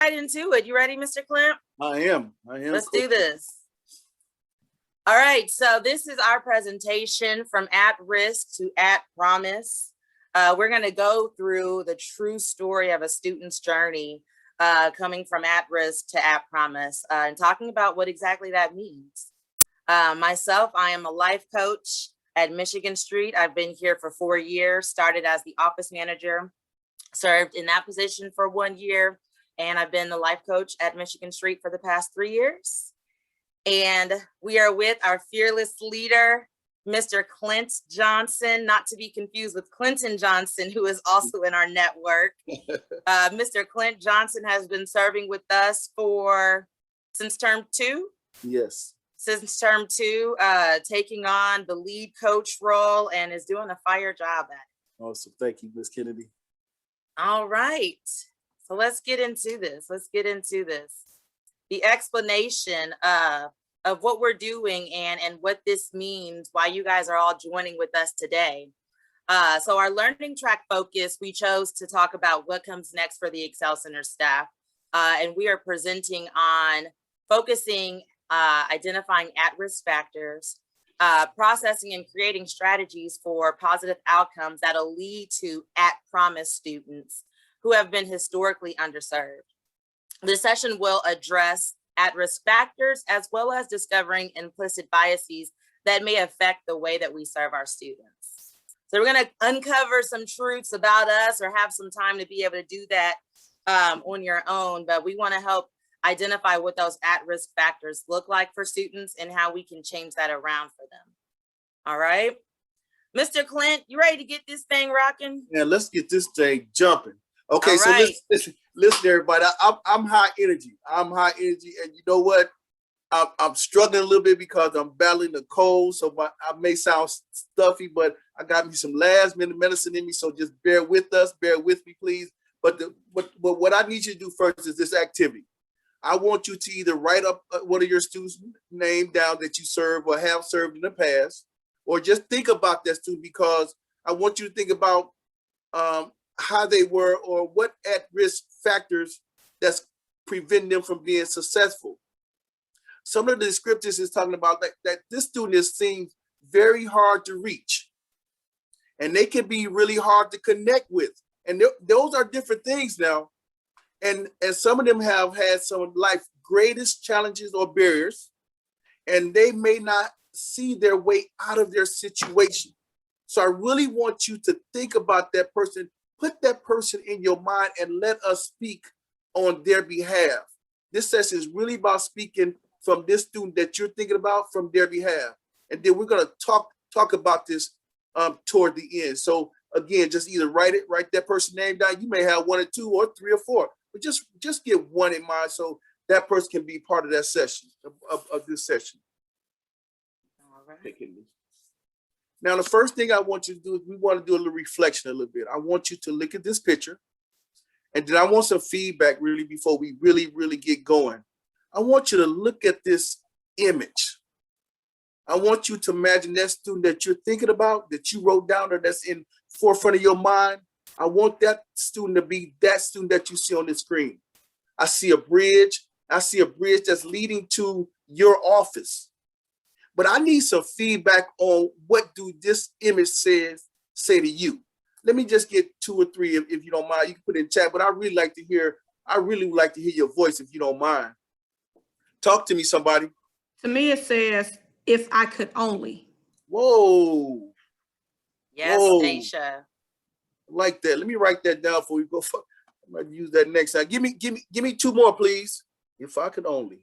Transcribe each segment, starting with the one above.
right into it. You ready, Mr. Clint? I am. Let's do this. All right, so this is our presentation from at risk to at promise. We're going to go through the true story of a student's journey coming from at risk to at promise and talking about what exactly that means. Myself, I am a life coach at Michigan Street. I've been here for 4 years, started as the office manager, served in that position for 1 year, and I've been the life coach at Michigan Street for the past 3 years. And we are with our fearless leader, Mr. Clint Johnson, not to be confused with Clinton Johnson, who is also in our network. Mr. Clint Johnson has been serving with us since term 2. Yes. Since term 2, taking on the lead coach role and is doing a fire job at it. Awesome. Thank you, Ms. Kennedy. All right. So let's get into this. The explanation of what we're doing and what this means, why you guys are all joining with us today. So our learning track focus, we chose to talk about what comes next for the Excel Center staff. And we are presenting on focusing, identifying at-risk factors, processing and creating strategies for positive outcomes that'll lead to at-promise students who have been historically underserved. This session will address at-risk factors as well as discovering implicit biases that may affect the way that we serve our students. So we're going to uncover some truths about us or have some time to be able to do that on your own, but we want to help identify what those at-risk factors look like for students and how we can change that around for them. All right. Mr. Clint, you ready to get this thing rocking? Yeah, let's get this thing jumping. Okay, all right. So listen, everybody. I'm high energy. I'm high energy, and you know what? I'm struggling a little bit because I'm battling the cold, so I may sound stuffy, but I got me some last-minute medicine in me, so just bear with us. Bear with me, please. But what I need you to do first is this activity. I want you to either write up one of your students' name down that you serve or have served in the past, or just think about that student, because I want you to think about how they were or what at-risk factors that's preventing them from being successful. Some of the descriptors is talking about that this student is seen very hard to reach, and they can be really hard to connect with. And those are different things now. And some of them have had some of life's greatest challenges or barriers, and they may not see their way out of their situation. So I really want you to think about that person, put that person in your mind, and let us speak on their behalf. This session is really about speaking from this student that you're thinking about from their behalf. And then we're gonna talk about this toward the end. So again, just either write that person's name down. You may have 1 or 2 or 3 or 4, but just get one in mind so that person can be part of that session, of this session. All right. Now, the first thing I want you to do is we want to do a little reflection a little bit. I want you to look at this picture, and then I want some feedback really before we really get going. I want you to look at this image. I want you to imagine that student that you're thinking about, that you wrote down, or that's in forefront of your mind. I want that student to be that student that you see on the screen. I see a bridge. I see a bridge that's leading to your office. But I need some feedback on what do this image say to you. Let me just get 2 or 3 if you don't mind. You can put it in chat, but I really would like to hear your voice if you don't mind. Talk to me, somebody. To me, it says, if I could only. Whoa. Yes, Whoa. Aisha. Like that. Let me write that down before we go. I might use that next time. Give me 2 more, please. If I could only.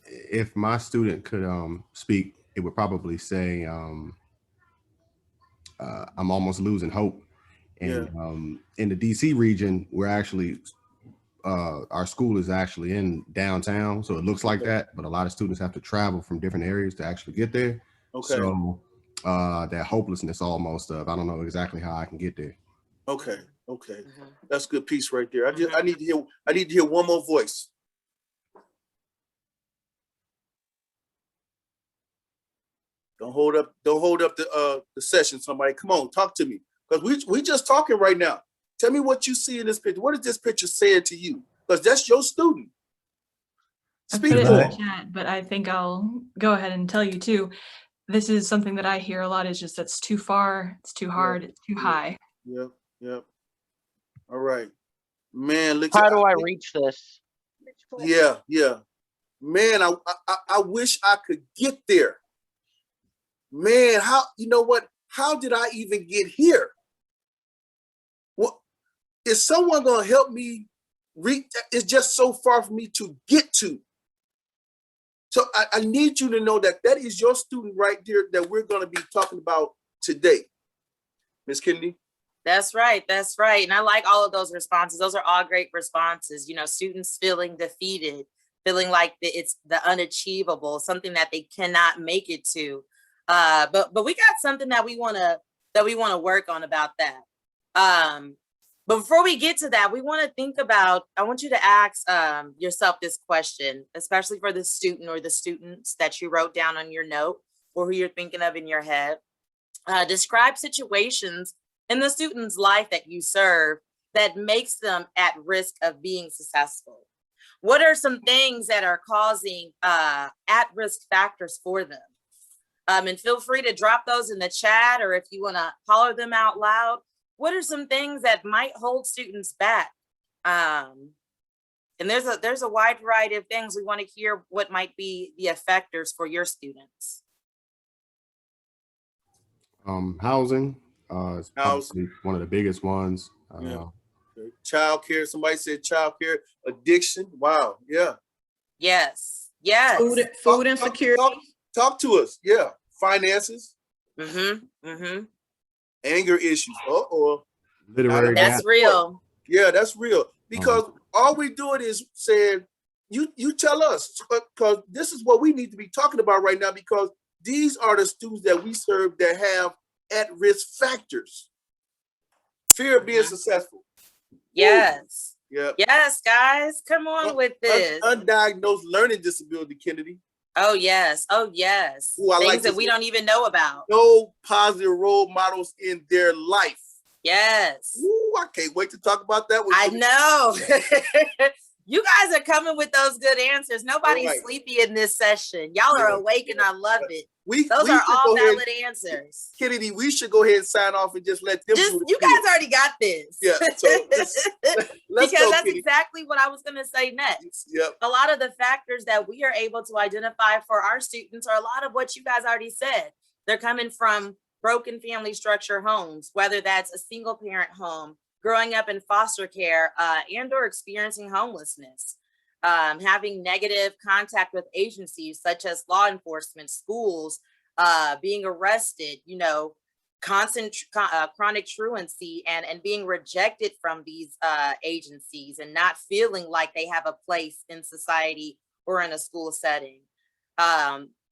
If my student could speak, it would probably say, I'm almost losing hope. And in the DC region, we're actually, our school is actually in downtown. So it looks like that, but a lot of students have to travel from different areas to actually get there. Okay. So that hopelessness almost of, I don't know exactly how I can get there. Okay. That's a good piece right there. I need to hear one more voice. Don't hold up the session, somebody. Come on, talk to me. Because we just talking right now. Tell me what you see in this picture. What is this picture saying to you? Because that's your student. I Speak put it to in him. the chat, but I think I'll go ahead and tell you too. This is something that I hear a lot, is just that's too far, it's too hard, it's too high. Yep, yep. All right. Man, look How do I reach this? Yeah, yeah. Man, I wish I could get there. Man, how, you know what? How did I even get here? Well, is someone gonna help me reach? It's just so far for me to get to. So I need you to know that that is your student right there that we're gonna be talking about today. Miss Kennedy? That's right. That's right. And I like all of those responses. Those are all great responses. You know, students feeling defeated, feeling like it's the unachievable, something that they cannot make it to. But we got something that we want to work on about that. But before we get to that, we want to think about, I want you to ask yourself this question, especially for the student or the students that you wrote down on your note or who you're thinking of in your head. Describe situations in the student's life that you serve that makes them at risk of being successful. What are some things that are causing at-risk factors for them? And feel free to drop those in the chat, or if you want to holler them out loud. What are some things that might hold students back? And there's a wide variety of things. We want to hear what might be the effectors for your students. Housing is probably one of the biggest ones. Yeah. Child care. Somebody said child care. Addiction. Wow. Yeah. Yes. Yes. Food insecurity. Talk to us. Yeah. Finances. Mm-hmm. Mm-hmm. Anger issues. Literary. That's real. Yeah, that's real. Because all we're doing is saying, you tell us, because this is what we need to be talking about right now, because these are the students that we serve that have at-risk factors. Fear of being successful. Yes. Yeah. Yes, guys. Come on with this. Undiagnosed learning disability, Kennedy. Oh, yes. Oh, yes. Ooh, I Things like that this we one. don't even know about. No positive role models in their life. Yes. Ooh, I can't wait to talk about that one. I know. You guys are coming with those good answers. Nobody's Right. sleepy in this session. Y'all are Yeah. awake and I love it. We Those we are should all go ahead- valid answers. Kennedy, we should go ahead and sign off and just let them Just do the you spiel. guys already got this. Yeah, so let's because go, that's Kennedy. exactly what I was going to say next. Yep. A lot of the factors that we are able to identify for our students are a lot of what you guys already said. They're coming from broken family structure homes, whether that's a single parent home, growing up in foster care, and or experiencing homelessness, having negative contact with agencies such as law enforcement, schools, being arrested, you know, constant chronic truancy and being rejected from these agencies and not feeling like they have a place in society or in a school setting.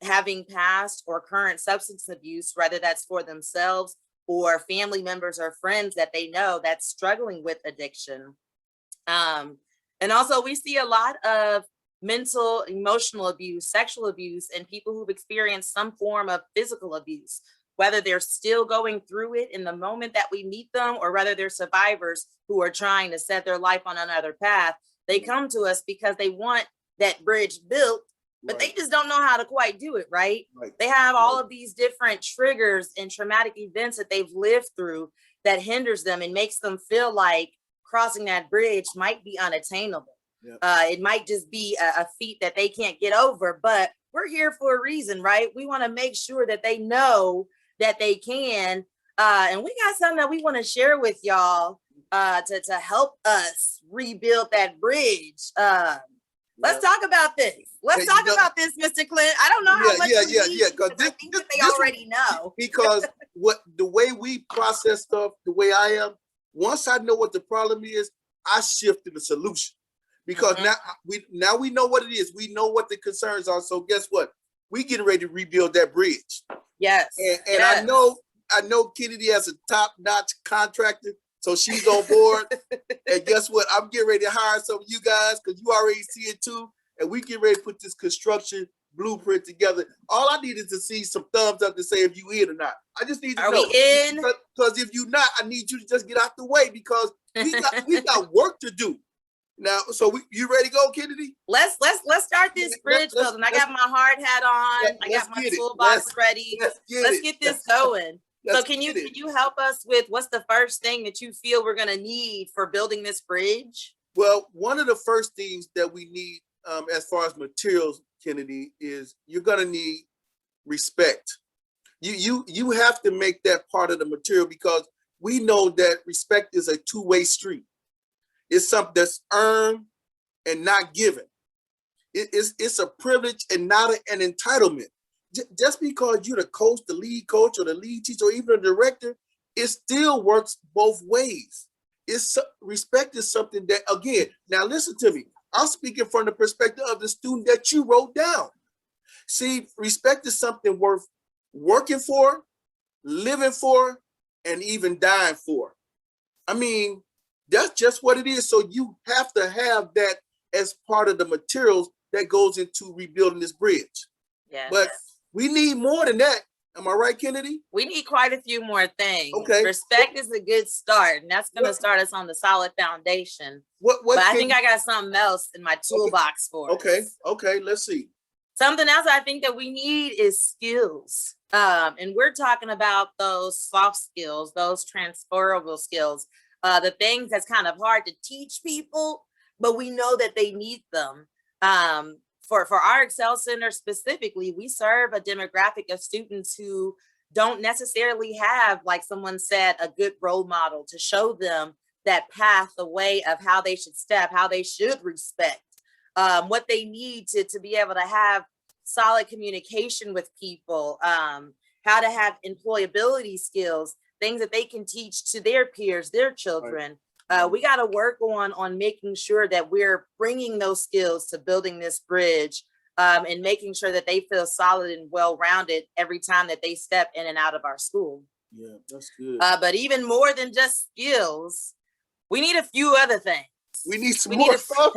Having past or current substance abuse, whether that's for themselves or family members or friends that they know that's struggling with addiction. And also we see a lot of mental, emotional abuse, sexual abuse, and people who've experienced some form of physical abuse, whether they're still going through it in the moment that we meet them, or whether they're survivors who are trying to set their life on another path. They come to us because they want that bridge built, but they just don't know how to quite do it, right? They have all of these different triggers and traumatic events that they've lived through that hinders them and makes them feel like crossing that bridge might be unattainable. It might just be a feat that they can't get over, but we're here for a reason, right? We want to make sure that they know that they can. And we got something that we want to share with y'all to help us rebuild that bridge. Let's talk about this. Let's talk about this, Mr. Clint. I don't know how much you need, because I think that they already know. Because the way we process stuff, the way I am, once I know what the problem is, I shift to the solution. Because now we know what it is. We know what the concerns are. So guess what? We getting ready to rebuild that bridge. Yes. And yes. I know Kennedy has a top-notch contractor, so she's on board. And guess what? I'm getting ready to hire some of you guys because you already see it too. And we get ready to put this construction blueprint together. All I need is to see some thumbs up to say if you in or not. I just need to Are know. we in? Because if you're not, I need you to just get out the way because we got work to do. Now, so you ready to go, Kennedy? Let's start this bridge building. I got my hard hat on. I got my toolbox ready. Let's get this going. So can you help us with what's the first thing that you feel we're gonna need for building this bridge? Well, one of the first things that we need as far as materials, Kennedy, is you're gonna need respect. You have to make that part of the material because we know that respect is a two-way street. It's something that's earned and not given. It's a privilege and not an entitlement. Just because you're the coach, the lead coach, or the lead teacher, or even a director, it still works both ways. Respect is something that, again, now listen to me. I'm speaking from the perspective of the student that you wrote down. See, respect is something worth working for, living for, and even dying for. I mean, that's just what it is. So you have to have that as part of the materials that goes into rebuilding this bridge. Yes. But we need more than that. Am I right, Kennedy? We need quite a few more things. Okay. Respect is a good start, and that's going to start us on the solid foundation. What But I think I got something else in my toolbox for us. Okay, let's see. Something else I think that we need is skills. And we're talking about those soft skills, those transferable skills, the things that's kind of hard to teach people, but we know that they need them. For our Excel Center specifically, we serve a demographic of students who don't necessarily have, like someone said, a good role model to show them that path, the way of how they should step, how they should respect, what they need to be able to have solid communication with people, how to have employability skills, things that they can teach to their peers, their children. We got to work on making sure that we're bringing those skills to building this bridge and making sure that they feel solid and well-rounded every time that they step in and out of our school. Yeah, that's good. But even more than just skills, we need a few other things. We need some more stuff.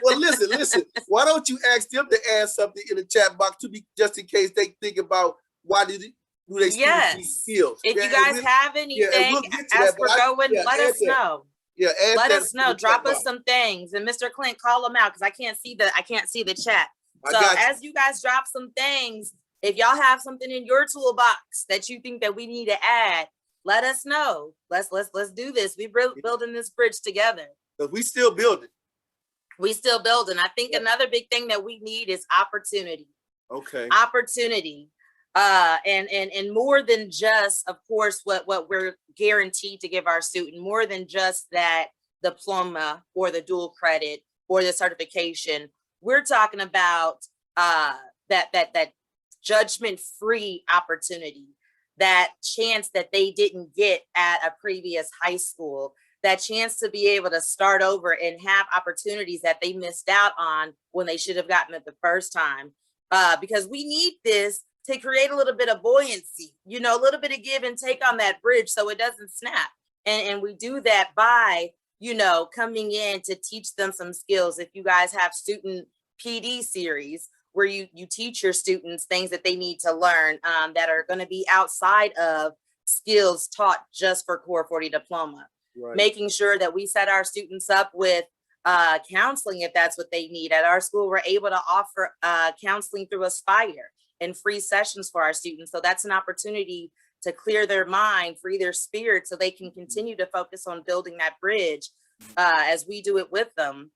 Well, listen. Why don't you ask them to add something in the chat box to be just in case they think about why do they need skills? If you guys have anything, as we're going, let us know. Yeah, let us know. Drop us some things, and Mr. Clint, call them out because I can't see the chat. So as you guys drop some things, if y'all have something in your toolbox that you think that we need to add, let us know. Let's do this. We're building this bridge together. Because we still building. We still building. I think another big thing that we need is opportunity. Okay. Opportunity. And more than just, of course, what we're guaranteed to give our student, more than just that diploma or the dual credit or the certification. We're talking about that judgment-free opportunity, that chance that they didn't get at a previous high school, that chance to be able to start over and have opportunities that they missed out on when they should have gotten it the first time. Because we need this to create a little bit of buoyancy, a little bit of give and take on that bridge so it doesn't snap. And we do that by, coming in to teach them some skills. If you guys have student PD series where you teach your students things that they need to learn that are going to be outside of skills taught just for Core 40 diploma. Right. Making sure that we set our students up with counseling if that's what they need. At our school, we're able to offer counseling through Aspire and free sessions for our students. So that's an opportunity to clear their mind, free their spirit, so they can continue to focus on building that bridge as we do it with them.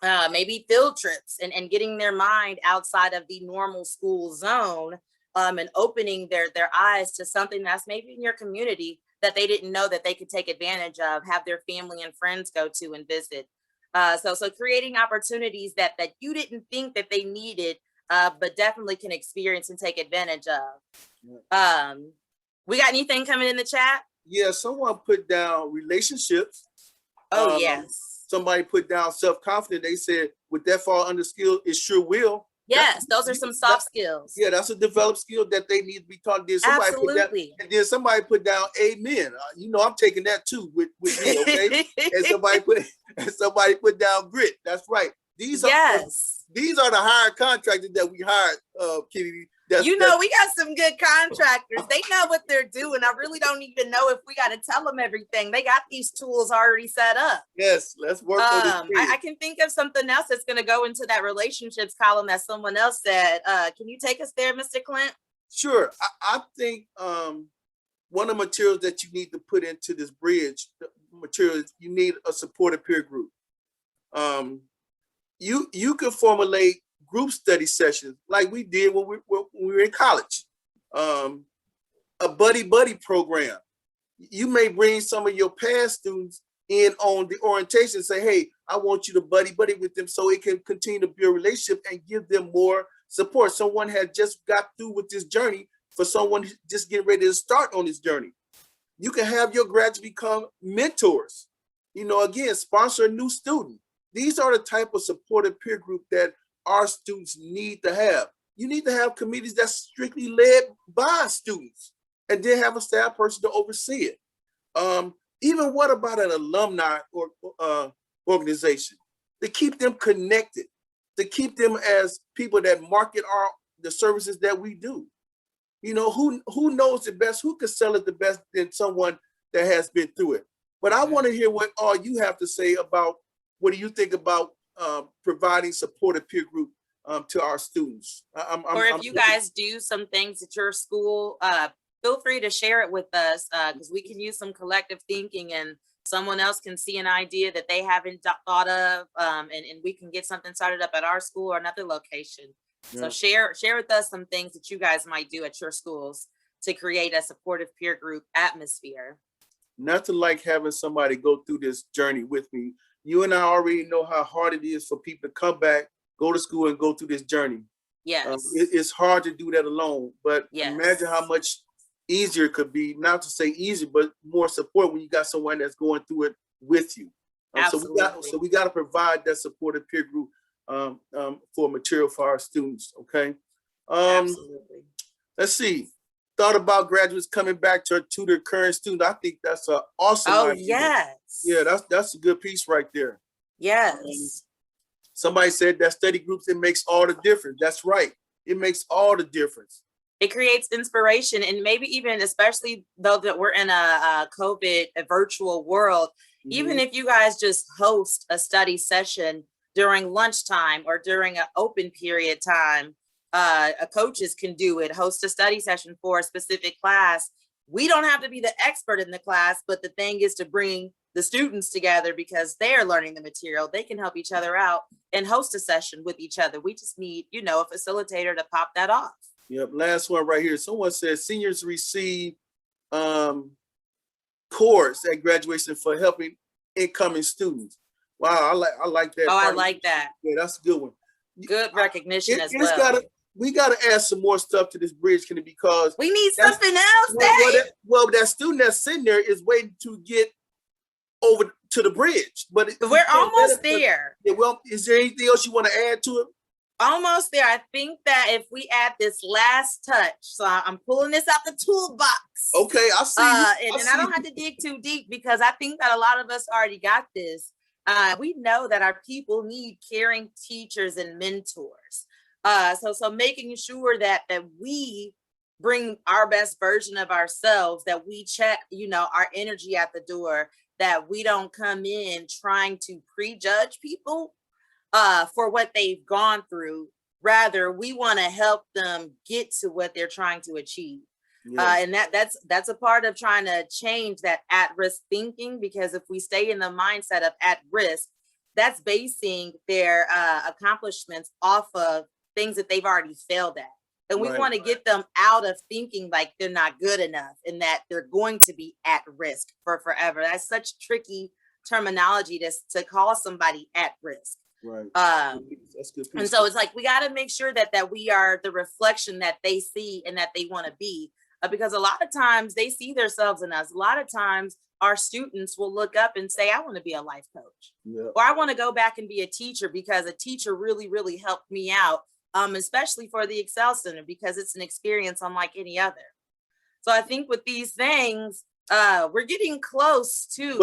Maybe field trips and getting their mind outside of the normal school zone and opening their eyes to something that's maybe in your community that they didn't know that they could take advantage of, have their family and friends go to and visit. So creating opportunities that you didn't think that they needed, but definitely can experience and take advantage of. We got anything coming in the chat? Yeah, someone put down relationships. Oh, yes. Somebody put down self-confidence. They said, would that fall under skill? It sure will. Yes, those are some soft skills. Yeah, that's a developed skill that they need to be taught. Absolutely. And then somebody put down amen. I'm taking that too with me, okay? And somebody put down grit. That's right. These these are the hired contractors that we hired, Kennedy. You know, we got some good contractors. They know what they're doing. I really don't even know if we got to tell them everything. They got these tools already set up. Yes, let's work on this. I can think of something else that's going to go into that relationships column that someone else said. Can you take us there, Mr. Clint? Sure. I think one of the materials that you need to put into this bridge materials, you need a supportive peer group. You can formulate group study sessions like we did when we were in college. A buddy program. You may bring some of your past students in on the orientation and say, hey, I want you to buddy with them so it can continue to build a relationship and give them more support. Someone had just got through with this journey for someone just getting ready to start on this journey. You can have your graduates become mentors. You know, again, sponsor a new student. These are the type of supportive peer group that our students need to have. You need to have committees that's strictly led by students and then have a staff person to oversee it. Even what about an alumni or organization to keep them connected, to keep them as people that market the services that we do? You know, who knows the best, who can sell it the best than someone that has been through it? But I want to hear what all you have to say about what do you think about providing supportive peer group to our students. Or if you guys do some things at your school, feel free to share it with us because we can use some collective thinking and someone else can see an idea that they haven't thought of and we can get something started up at our school or another location. Yeah. So share with us some things that you guys might do at your schools to create a supportive peer group atmosphere. Nothing like having somebody go through this journey with me. You and I already know how hard it is for people to come back, go to school and go through this journey. Yes. It's hard to do that alone, but yes. Imagine how much easier it could be, not to say easier, but more support when you got someone that's going through it with you. Absolutely. So we got to provide that supportive peer group for material for our students, okay? Absolutely. Let's see. Thought about graduates coming back to their current student. I think that's an awesome idea. Yes. Yeah, that's a good piece right there. Yes. Somebody said that study groups, it makes all the difference. That's right. It makes all the difference. It creates inspiration, and maybe even, especially though that we're in a virtual world, even if you guys just host a study session during lunchtime or during an open period time, coaches can do it, host a study session for a specific class. We don't have to be the expert in the class, but the thing is to bring the students together because they're learning the material. They can help each other out and host a session with each other. We just need, a facilitator to pop that off. Yep. Last one right here. Someone says seniors receive course at graduation for helping incoming students. Wow, I like that. Oh, I like that. Yeah, that's a good one. Good recognition as well. We got to add some more stuff to this bridge, Kenny, because we need something else. That student that's sitting there is waiting to get over to the bridge, but we're almost there. Yeah, well, is there anything else you want to add to it? Almost there. I think that if we add this last touch, so I'm pulling this out the toolbox. Okay, I see. I don't have to dig too deep because I think that a lot of us already got this. We know that our people need caring teachers and mentors. So making sure that we bring our best version of ourselves, that we check, our energy at the door, that we don't come in trying to prejudge people for what they've gone through. Rather, we want to help them get to what they're trying to achieve. Yeah. And that's a part of trying to change that at-risk thinking, because if we stay in the mindset of at risk, that's basing their accomplishments off of things that they've already failed at. And we want to get them out of thinking like they're not good enough and that they're going to be at risk for forever. That's such tricky terminology to call somebody at risk. Right. That's good. And so it's like, we got to make sure that we are the reflection that they see and that they want to be, because a lot of times they see themselves in us. A lot of times our students will look up and say, I want to be a life coach, or I want to go back and be a teacher because a teacher really, really helped me out. Especially for the Excel Center, because it's an experience unlike any other. So I think with these things, we're getting close to.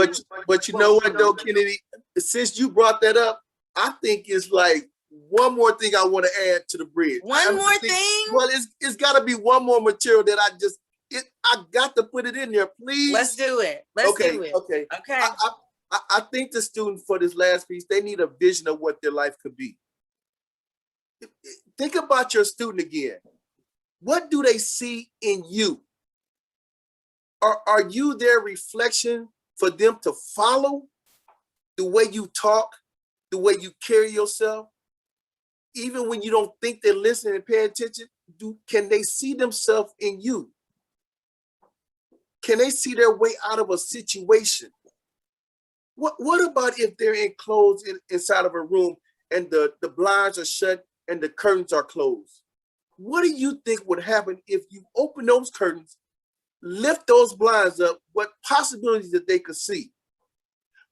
But you know what, though, Kennedy, since you brought that up, I think it's like one more thing I want to add to the bridge. One more thing? Well, it's got to be one more material that I got to put it in there, please. Let's do it. Let's do it. Okay. Okay. I think the student for this last piece, they need a vision of what their life could be. Think about your student again. What do they see in you? Are you their reflection for them to follow? The way you talk, the way you carry yourself, even when you don't think they're listening and paying attention, can they see themselves in you? Can they see their way out of a situation? What about if they're enclosed inside of a room and the blinds are shut and the curtains are closed? What do you think would happen if you open those curtains, lift those blinds up, what possibilities that they could see?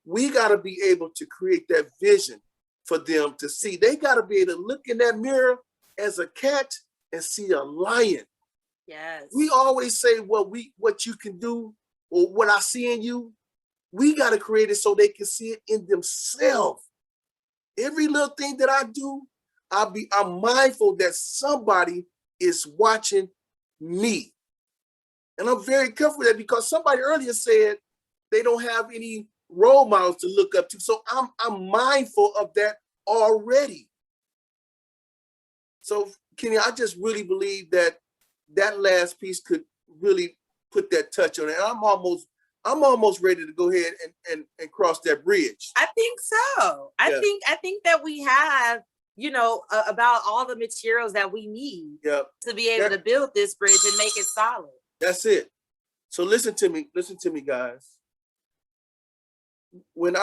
We got to be able to create that vision for them to see. They got to be able to look in that mirror as a cat and see a lion. Yes. We always say what you can do or what I see in you. We got to create it so they can see it in themselves. Every little thing that I do, I'm mindful that somebody is watching me. And I'm very careful with that because somebody earlier said they don't have any role models to look up to. So I'm mindful of that already. So Kenny, I just really believe that last piece could really put that touch on it. And I'm almost ready to go ahead and cross that bridge. I think so. I think that we have, about all the materials that we need to be able to build this bridge and make it solid. That's it. So listen to me, guys. When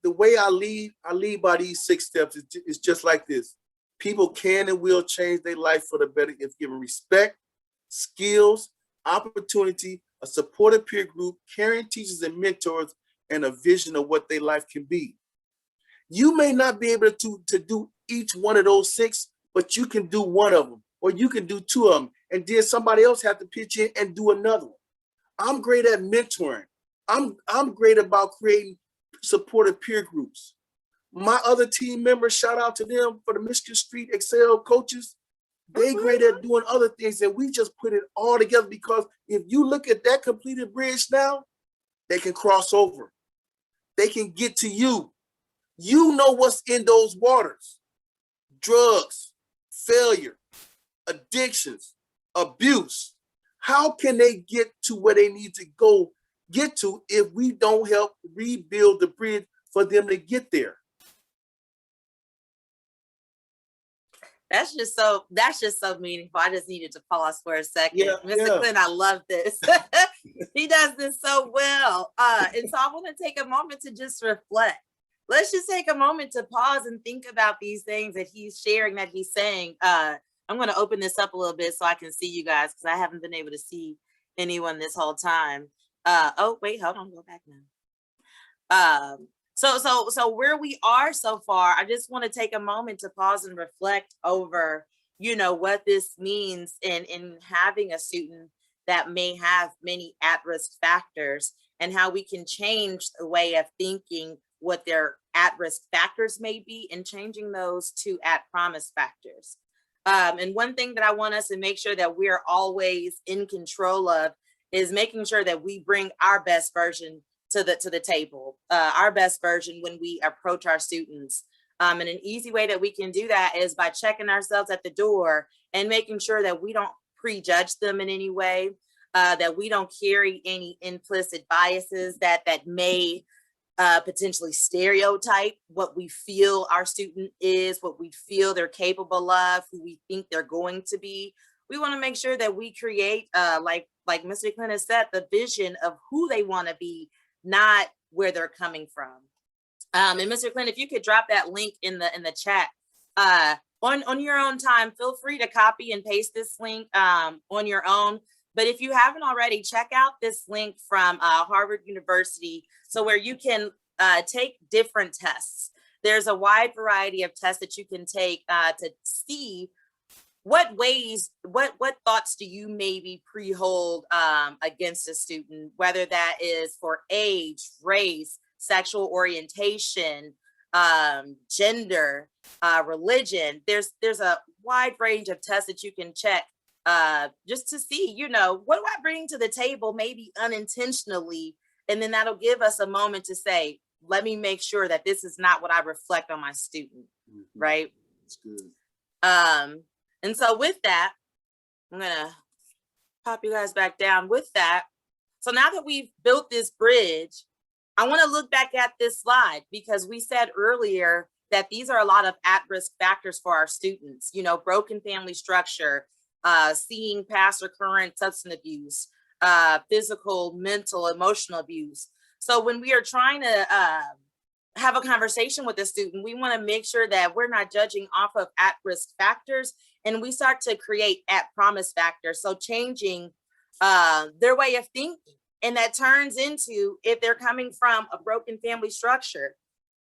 the way I lead by these 6 steps. It's just like this. People can and will change their life for the better if given respect, skills, opportunity, a supportive peer group, caring teachers and mentors, and a vision of what their life can be. You may not be able to do each one of those 6, but you can do one of them, or you can do 2 of them, and then somebody else have to pitch in and do another one. I'm great at mentoring. I'm great about creating supportive peer groups. My other team members, shout out to them for the Michigan Street Excel coaches. They great at doing other things, and we just put it all together because if you look at that completed bridge now, they can cross over. They can get to you. You know what's in those waters. Drugs, failure, addictions, abuse. How can they get to where they need to get to if we don't help rebuild the bridge for them to get there? That's just so meaningful. I just needed to pause for a second. Mr. Clint, I love this. He does this so well. And so I want to take a moment to just reflect. Let's just take a moment to pause and think about these things that he's sharing, that he's saying. I'm going to open this up a little bit so I can see you guys because I haven't been able to see anyone this whole time. Oh, wait, hold on, go back now. So where we are so far, I just want to take a moment to pause and reflect over, what this means in having a student that may have many at-risk factors and how we can change the way of thinking what their at-risk factors may be and changing those to at-promise factors. And one thing that I want us to make sure that we're always in control of is making sure that we bring our best version to the table, our best version when we approach our students. And an easy way that we can do that is by checking ourselves at the door and making sure that we don't prejudge them in any way, that we don't carry any implicit biases that may potentially stereotype what we feel our student is, what we feel they're capable of, who we think they're going to be. We want to make sure that we create, like Mr. Clint has said, the vision of who they want to be, not where they're coming from. And Mr. Clint, if you could drop that link in the chat on your own time, feel free to copy and paste this link on your own. But if you haven't already, check out this link from Harvard University, so where you can take different tests. There's a wide variety of tests that you can take to see what thoughts do you maybe pre-hold against a student, whether that is for age, race, sexual orientation, gender, religion. There's a wide range of tests that you can check just to see, you know, what do I bring to the table, maybe unintentionally, and then that'll give us a moment to say, let me make sure that this is not what I reflect on my student, right? That's good. And so with that, I'm gonna pop you guys back down with that. So now that we've built this bridge, I want to look back at this slide because we said earlier that these are a lot of at-risk factors for our students, you know, broken family structure, seeing past or current substance abuse, physical, mental, emotional abuse. So when we are trying to have a conversation with a student, we want to make sure that we're not judging off of at-risk factors, and we start to create at-promise factors. So changing their way of thinking. And that turns into, if they're coming from a broken family structure,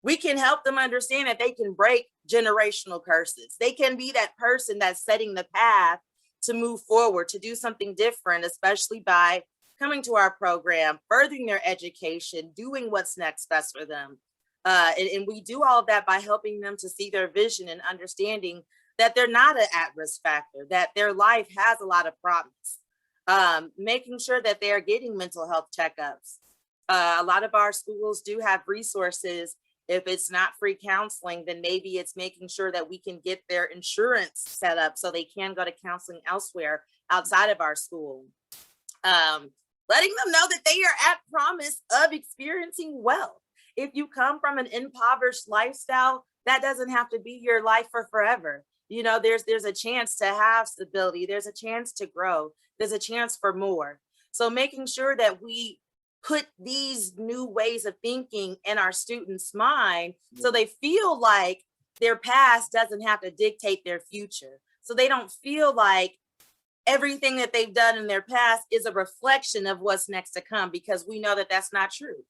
we can help them understand that they can break generational curses. They can be that person that's setting the path to move forward, to do something different, especially by coming to our program, furthering their education, doing what's next best for them. And we do all of that by helping them to see their vision and understanding that they're not an at-risk factor, that their life has a lot of promise. Making sure that they are getting mental health checkups. A lot of our schools do have resources. If it's not free counseling, then maybe it's making sure that we can get their insurance set up so they can go to counseling elsewhere outside of our school. Letting them know that they are at promise of experiencing wealth. If you come from an impoverished lifestyle, that doesn't have to be your life for forever. You know, there's a chance to have stability. There's a chance to grow. There's a chance for more. So making sure that we put these new ways of thinking in our students' mind so they feel like their past doesn't have to dictate their future. So they don't feel like everything that they've done in their past is a reflection of what's next to come, because we know that that's not true.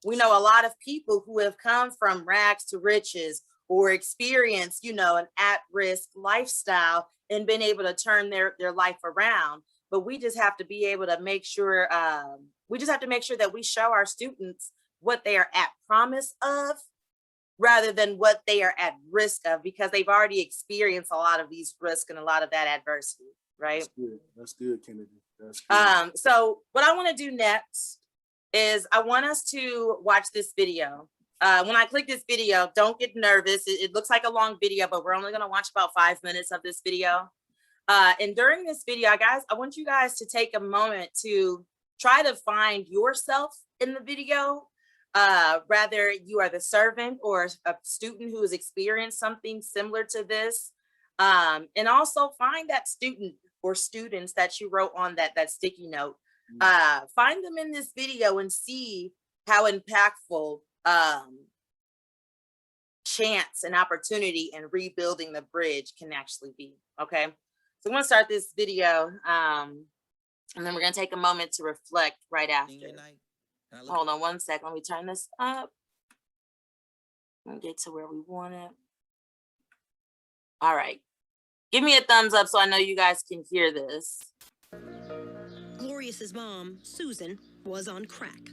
We know a lot of people who have come from rags to riches or experienced, you know, an at-risk lifestyle and been able to turn their life around. But we just have to be able to make sure, that we show our students what they are at promise of rather than what they are at risk of, because they've already experienced a lot of these risks and a lot of that adversity, right? That's good. That's good, Kennedy. That's good. So what I want to do next is I want us to watch this video. When I click this video, don't get nervous. It looks like a long video, but we're only going to watch about 5 minutes of this video. And during this video, guys, I want you guys to take a moment to try to find yourself in the video. Rather you are the servant or a student who has experienced something similar to this. And also find that student or students that you wrote on that sticky note. Find them in this video and see how impactful chance and opportunity and rebuilding the bridge can actually be. Okay, so I'm gonna start this video and then we're gonna take a moment to reflect right after. Hold on one second, let me turn this up and get to where we want it. All right, give me a thumbs up so I know you guys can hear this. Glorious's mom, Susan, was on crack.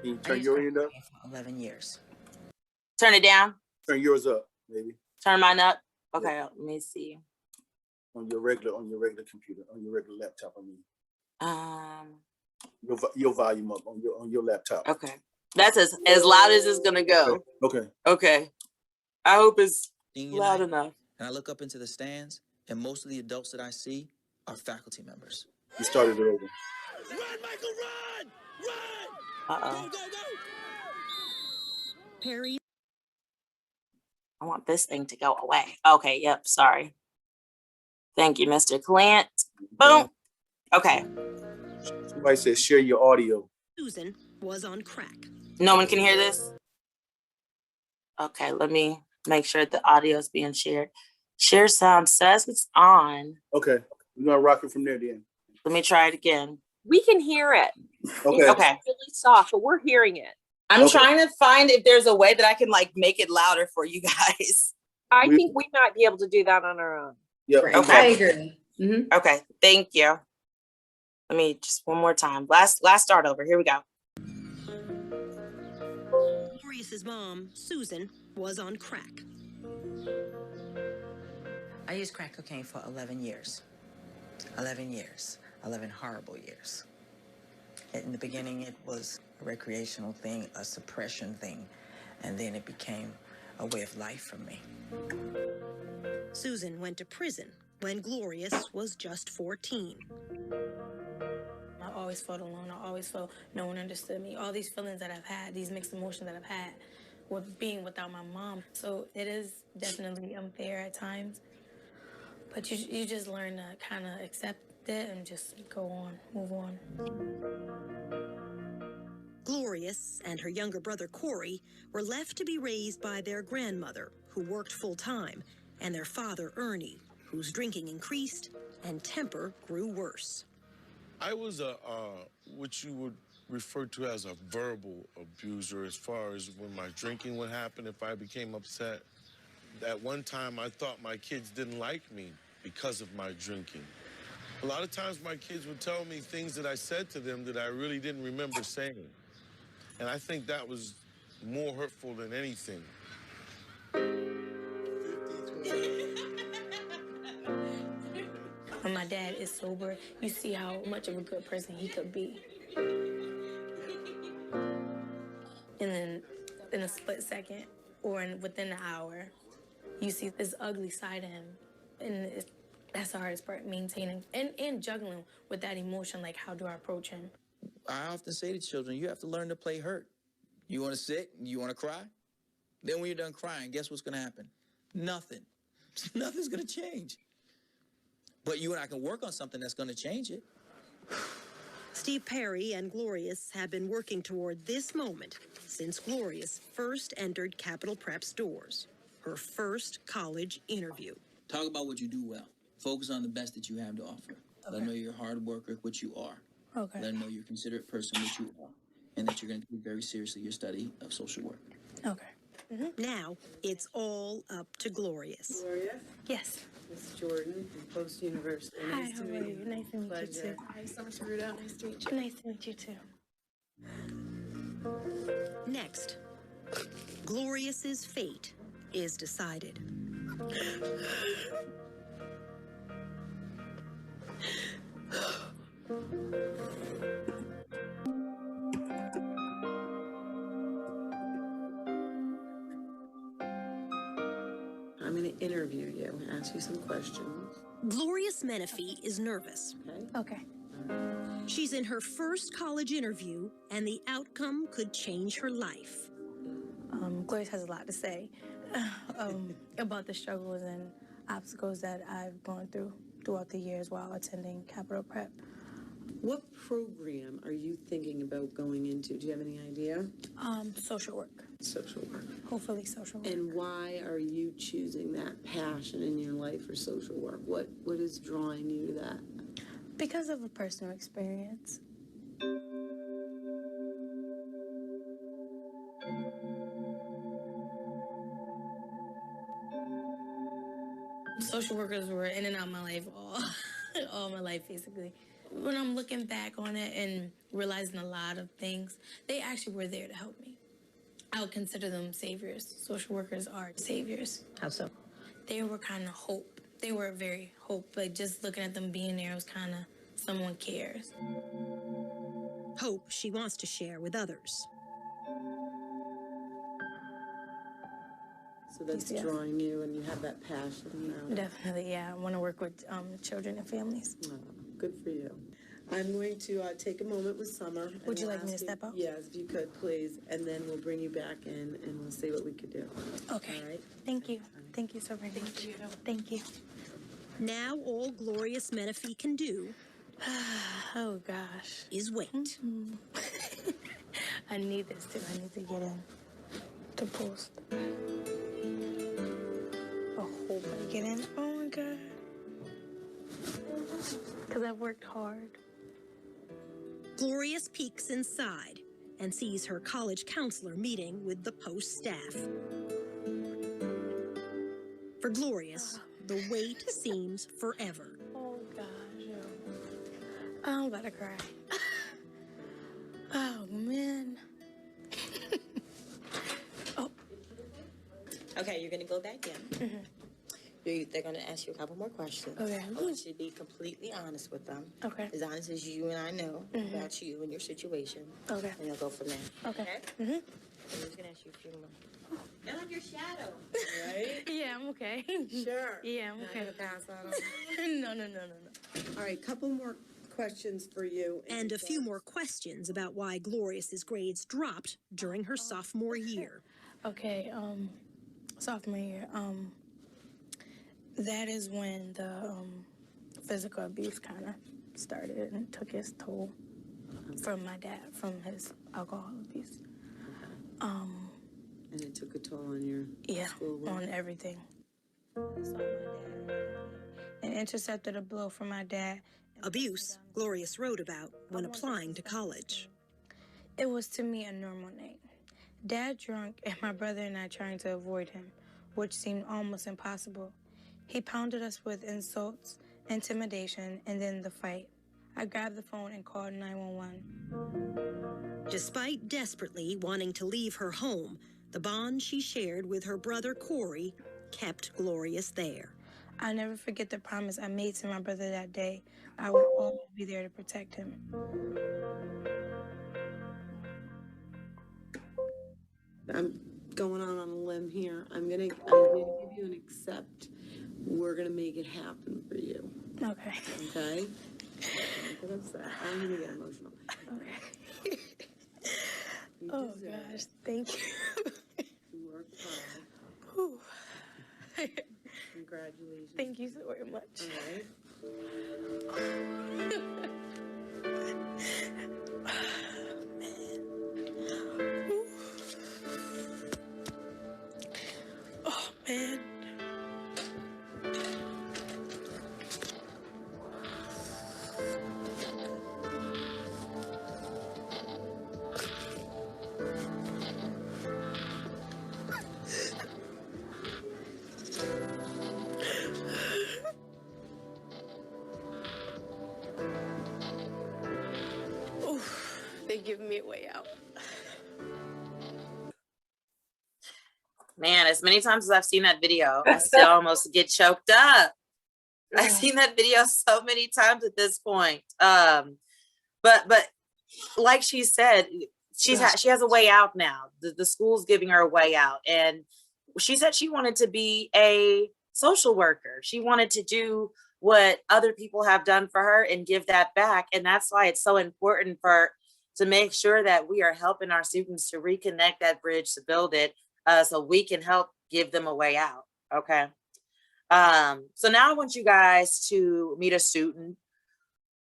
Can you turn your end up? 11 years. Turn it down. Turn yours up, maybe. Turn mine up. Okay, let me see. On your regular computer, on your regular laptop. I mean, your volume up on your laptop. Okay, that's as loud as it's gonna go. Okay. Okay. I hope it's Senior loud night, enough. and I look up into the stands, and most of the adults that I see are faculty members. You started it over. Run, Michael, run! Run! Uh-oh. Go! Perry. I want this thing to go away. Okay, yep, sorry. Thank you, Mr. Clint. Boom. Okay, Somebody said share your audio. Susan was on crack. no one can hear this? Okay, let me make sure the audio is being shared. Share sound says it's on. Okay, we're gonna rock it from there then. Let me try it again. We can hear it. Okay. Okay. It's really soft, but we're hearing it. I'm Okay. trying to find if there's a way that I can like make it louder for you guys. I We- think we might be able to do that on our own. Yep. Okay. I agree. Mhm. Okay, thank you. Let me just one more time. Last start over. Here we go. Glorious's Glorious's mom, Susan, was on crack. I used crack cocaine for 11 years. 11 years. 11 horrible years. In the beginning, it was a recreational thing, a suppression thing, and then it became a way of life for me. Susan went to prison when Glorious was just 14. I always felt alone. I always felt no one understood me. All these feelings that I've had, these mixed emotions that I've had with being without my mom. So it is definitely unfair at times. But you just learn to kind of accept it and just go on, move on. Glorious and her younger brother Corey were left to be raised by their grandmother, who worked full-time, and their father Ernie, whose drinking increased and temper grew worse. I was what you would refer to as a verbal abuser, as far as when my drinking would happen, if I became upset. At one time, I thought my kids didn't like me because of my drinking. A lot of times my kids would tell me things that I said to them that I really didn't remember saying. And I think that was more hurtful than anything. When my dad is sober, you see how much of a good person he could be. And then in a split second or within an hour, you see this ugly side of him. And that's the hardest part, maintaining and juggling with that emotion, like how do I approach him? I often say to children, you have to learn to play hurt. You want to sit? You want to cry? Then when you're done crying, guess what's going to happen? Nothing. Nothing's going to change. But you and I can work on something that's going to change it. Steve Perry and Glorious have been working toward this moment since Glorious first entered Capital Prep's doors, her first college interview. Talk about what you do well. Focus on the best that you have to offer. Let them know you're a hard worker, which you are. Okay. Let them know you're a considerate person, which you are. And that you're going to take very seriously your study of social work. Okay. Now, it's all up to Glorious. Gloria, Yes. Miss Jordan from Post University. Hi, Nice how to are meet you? you. Nice to meet you Pleasure. too. Hi, Summer Saruda. Nice to meet you. Nice to meet you too. Next, Glorious's fate is decided. I'm going to interview you, ask you some questions. Glorious Menifee is nervous. Okay. Okay. She's in her first college interview, and the outcome could change her life. Glorious has a lot to say about the struggles and obstacles that I've gone through throughout the years while attending Capital Prep. What program are you thinking about going into? Do you have any idea? Social work. Social work. Hopefully social work. And why are you choosing that passion in your life for social work? What is drawing you to that? Because of a personal experience. Social workers were in and out of my life all my life, basically. When I'm looking back on it and realizing a lot of things, they actually were there to help me. I would consider them saviors. Social workers are saviors. How so? They were kind of hope. They were very hope. Like, just looking at them being there was kind of someone cares. Hope she wants to share with others. So that's Yes. drawing you, and you have that passion now. Definitely, yeah. I want to work with children and families. Oh, good for you. I'm going to take a moment with Summer. and Would you we'll like me to ask step out? Yes, if you could, please. And then we'll bring you back in, and we'll see what we could do. Okay. All right? Thank you. Thank you so very much. Thank you. Now all Glorious Menifee can do Oh, gosh. is wait. I need this, too. I need to get in to post. I hope I get in. Oh, my God. Because I've worked hard. Glorious peeks inside and sees her college counselor meeting with the Post staff. For Glorious, the wait seems forever. Oh, gosh. I'm about to cry. Oh, man. Okay, you're gonna go back in. They're gonna ask you a couple more questions. Okay. I want you to be completely honest with them. Okay. As honest as you and I know about you and your situation. Okay. And you'll go from there. Okay. I'm just gonna ask you a few more. Get on your shadow, right? Yeah, I'm okay. Sure. Yeah, I'm okay. Pass on. No. All right, couple more questions for you. And a few more questions about why Glorious's grades dropped during her sophomore year. Okay, sophomore year, that is when the physical abuse kind of started and took its toll from my dad, from his alcohol abuse. And it took a toll on your schoolwork. On everything. So my dad, and intercepted a blow from my dad. Abuse Glorious wrote about when applying to college. It was to me a normal night. Dad drunk and my brother and I trying to avoid him, which seemed almost impossible. He pounded us with insults, intimidation, and then the fight. I grabbed the phone and called 911. Despite desperately wanting to leave her home, the bond she shared with her brother Corey kept Glorious there. I never forget the promise I made to my brother that day. I would always be there to protect him. I'm going on a limb here. I'm gonna give you an accept. We're gonna make it happen for you. Okay. Okay? Don't get upset. I'm gonna get emotional. Okay. You Oh deserve gosh, it. thank you. You worked hard. Whew. Congratulations. Thank you so very much. All right. Oh man. Oof, they're giving me a way out. Man, as many times as I've seen that video, I still almost get choked up. I've seen that video so many times at this point. But like she said, she has a way out now. The school's giving her a way out, and she said she wanted to be a social worker. She wanted to do what other people have done for her and give that back, and that's why it's so important to make sure that we are helping our students to reconnect that bridge, to build it, so we can help give them a way out. Okay. So now I want you guys to meet a student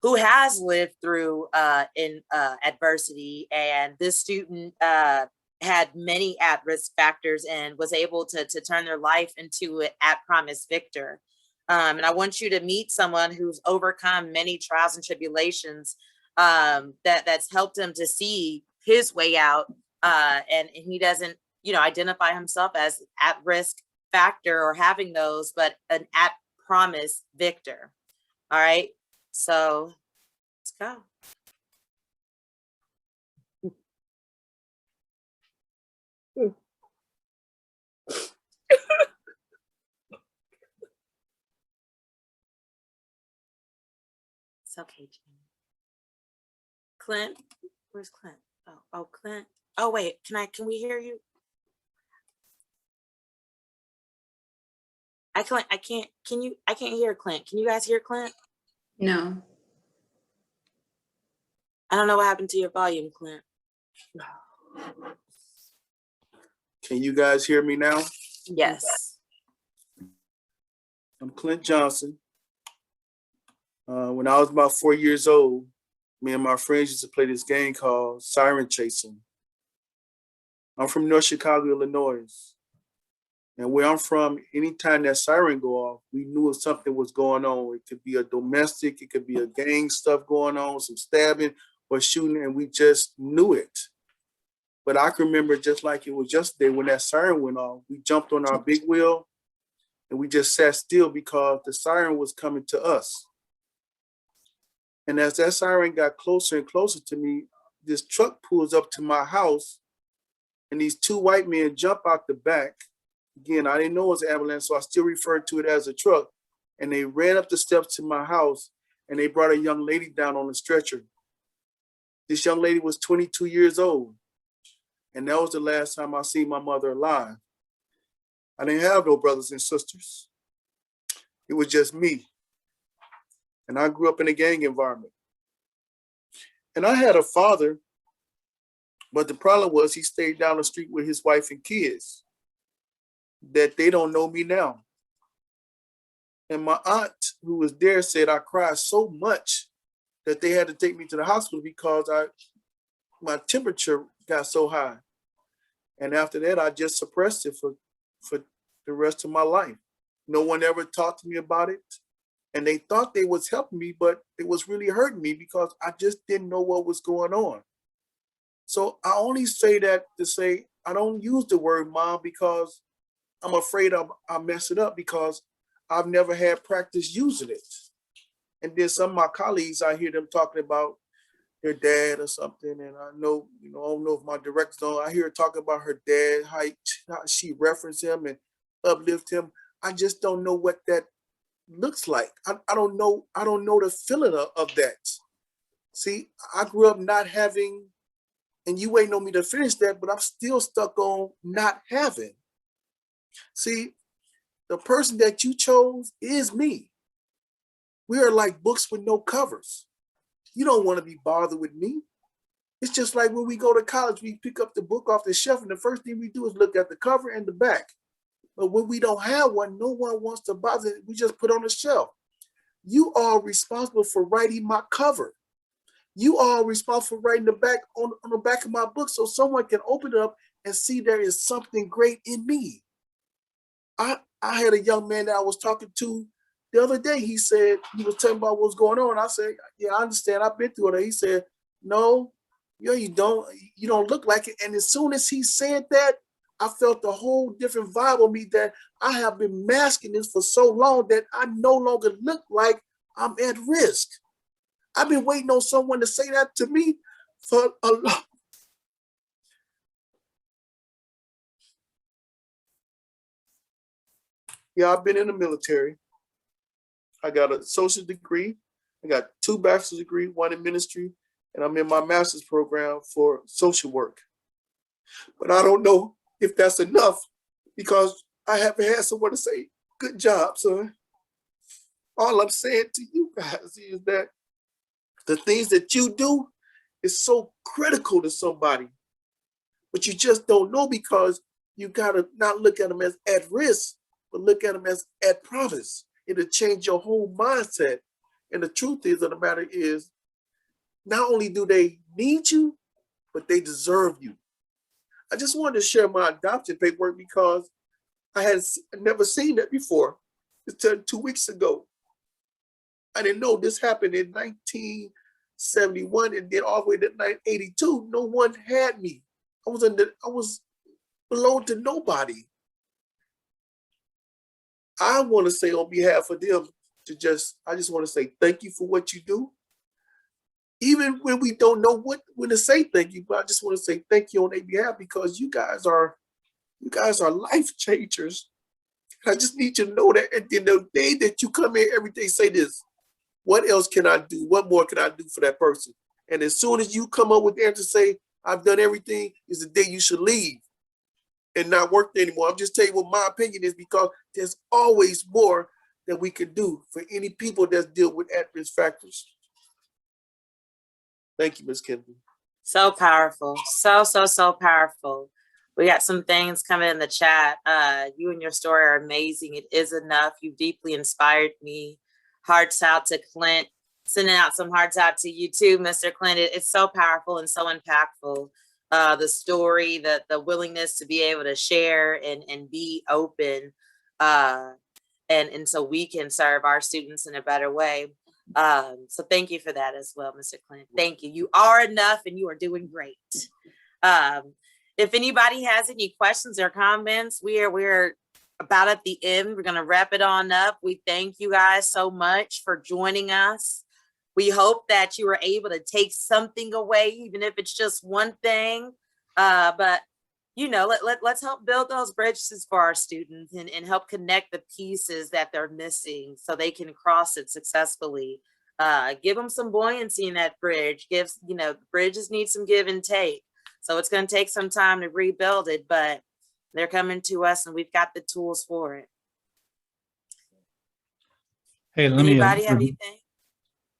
who has lived through adversity, and this student had many at-risk factors and was able to turn their life into an at-promise victor. And I want you to meet someone who's overcome many trials and tribulations that's helped him to see his way out, and he doesn't, identify himself as at-risk factor or having those, but an at-promise victor. All right, so let's go. It's okay, Jane. Clint, where's Clint? Oh, Clint. Oh, wait, can we hear you? I can't hear Clint. Can you guys hear Clint? No. I don't know what happened to your volume, Clint. Can you guys hear me now? Yes. I'm Clint Johnson. When I was about 4 years old, me and my friends used to play this game called Siren Chasing. I'm from North Chicago, Illinois. And where I'm from, anytime that siren go off, we knew if something was going on. It could be a domestic, it could be a gang stuff going on, some stabbing or shooting, and we just knew it. But I can remember just like it was yesterday when that siren went off, we jumped on our big wheel and we just sat still because the siren was coming to us. And as that siren got closer and closer to me, this truck pulls up to my house and these two white men jump out the back Again, I didn't know it was an ambulance, so I still referred to it as a truck. And they ran up the steps to my house and they brought a young lady down on a stretcher. This young lady was 22 years old. And that was the last time I seen my mother alive. I didn't have no brothers and sisters. It was just me. And I grew up in a gang environment. And I had a father, but the problem was he stayed down the street with his wife and kids, that they don't know me now. And my aunt, who was there, said I cried so much that they had to take me to the hospital because my temperature got so high. And after that, I just suppressed it for the rest of my life. No one ever talked to me about it. And they thought they was helping me, but it was really hurting me because I just didn't know what was going on. So I only say that to say I don't use the word mom because I'm afraid I'll mess it up because I've never had practice using it. And then some of my colleagues, I hear them talking about their dad or something. And I know, I don't know if my directors don't, I hear her talking about her dad, how she referenced him and uplift him. I just don't know what that looks like. I don't know the feeling of that. See, I grew up not having, and you ain't know me to finish that, but I'm still stuck on not having. See, the person that you chose is me. We are like books with no covers. You don't want to be bothered with me. It's just like when we go to college, we pick up the book off the shelf and the first thing we do is look at the cover and the back. But when we don't have one, no one wants to bother it. We just put on the shelf. You are responsible for writing my cover. You are responsible for writing the back on the back of my book so someone can open it up and see there is something great in me. I had a young man that I was talking to the other day. He said, he was telling me about what's going on. I said, yeah, I understand. I've been through it. He said, no, you don't look like it. And as soon as he said that, I felt a whole different vibe on me that I have been masking this for so long that I no longer look like I'm at risk. I've been waiting on someone to say that to me for a long. Yeah, I've been in the military. I got a social degree. I got 2 bachelor's degrees, 1 in ministry, and I'm in my master's program for social work. But I don't know if that's enough because I haven't had someone to say, good job, son. All I'm saying to you guys is that the things that you do is so critical to somebody, but you just don't know because you gotta not look at them as at risk, but look at them as at promise. It'll change your whole mindset. And the truth is of the matter is, not only do they need you, but they deserve you. I just wanted to share my adoption paperwork because I had never seen that before. It's 2 weeks ago. I didn't know this happened in 1971 and then all the way to 1982. No one had me. I was belonged to nobody. I want to say on behalf of them I just want to say thank you for what you do. Even when we don't know when to say thank you, but I just want to say thank you on their behalf because you guys are life changers. I just need you to know that at the end of the day that you come here every day, say this, what else can I do? What more can I do for that person? And as soon as you come up with the answer, say, I've done everything, is the day you should leave and not work there anymore. I'm just telling you what my opinion is because there's always more that we can do for any people that deal with at-risk factors. Thank you, Ms. Kennedy. So powerful. So powerful. We got some things coming in the chat. You and your story are amazing. It is enough. You deeply inspired me. Hearts out to Clint. Sending out some hearts out to you too, Mr. Clint. It's so powerful and so impactful. The story, the willingness to be able to share and be open. And so we can serve our students in a better way. So thank you for that as well, Mr. Clint. Thank you. You are enough and you are doing great. If anybody has any questions or comments, we're about at the end. We're going to wrap it on up. We thank you guys so much for joining us. We hope that you were able to take something away, even if it's just one thing. But you know, let's help build those bridges for our students and help connect the pieces that they're missing so they can cross it successfully. Give them some buoyancy in that bridge. You know, bridges need some give and take. So it's going to take some time to rebuild it, but they're coming to us and we've got the tools for it. Hey, let me. Anybody have anything?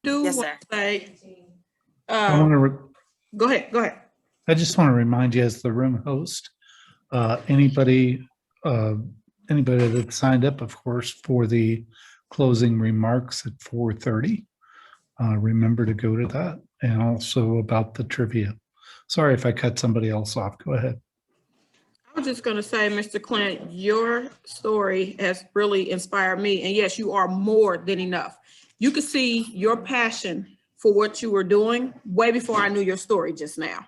Yes, want sir. to say, I want to. go ahead. I just want to remind you, as the room host, anybody that signed up, of course, for the closing remarks at 4:30. Remember to go to that, and also about the trivia. Sorry if I cut somebody else off. Go ahead. I was just going to say, Mr. Clint, your story has really inspired me. And yes, you are more than enough. You could see your passion for what you were doing way before I knew your story just now.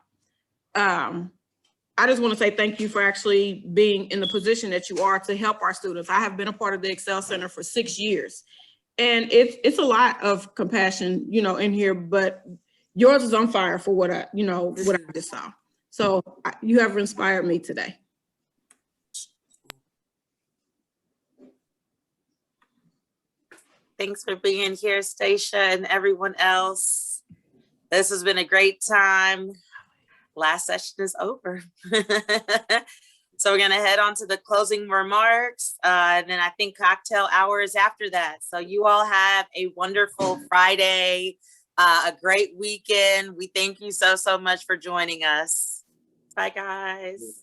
I just want to say thank you for actually being in the position that you are to help our students. I have been a part of the Excel Center for 6 years. And it's a lot of compassion, you know, in here, but yours is on fire for what I just saw. So you have inspired me today. Thanks for being here, Stacia, and everyone else. This has been a great time. Last session is over. So we're gonna head on to the closing remarks. And then I think cocktail hour is after that. So you all have a wonderful Friday, a great weekend. We thank you so much for joining us. Bye, guys.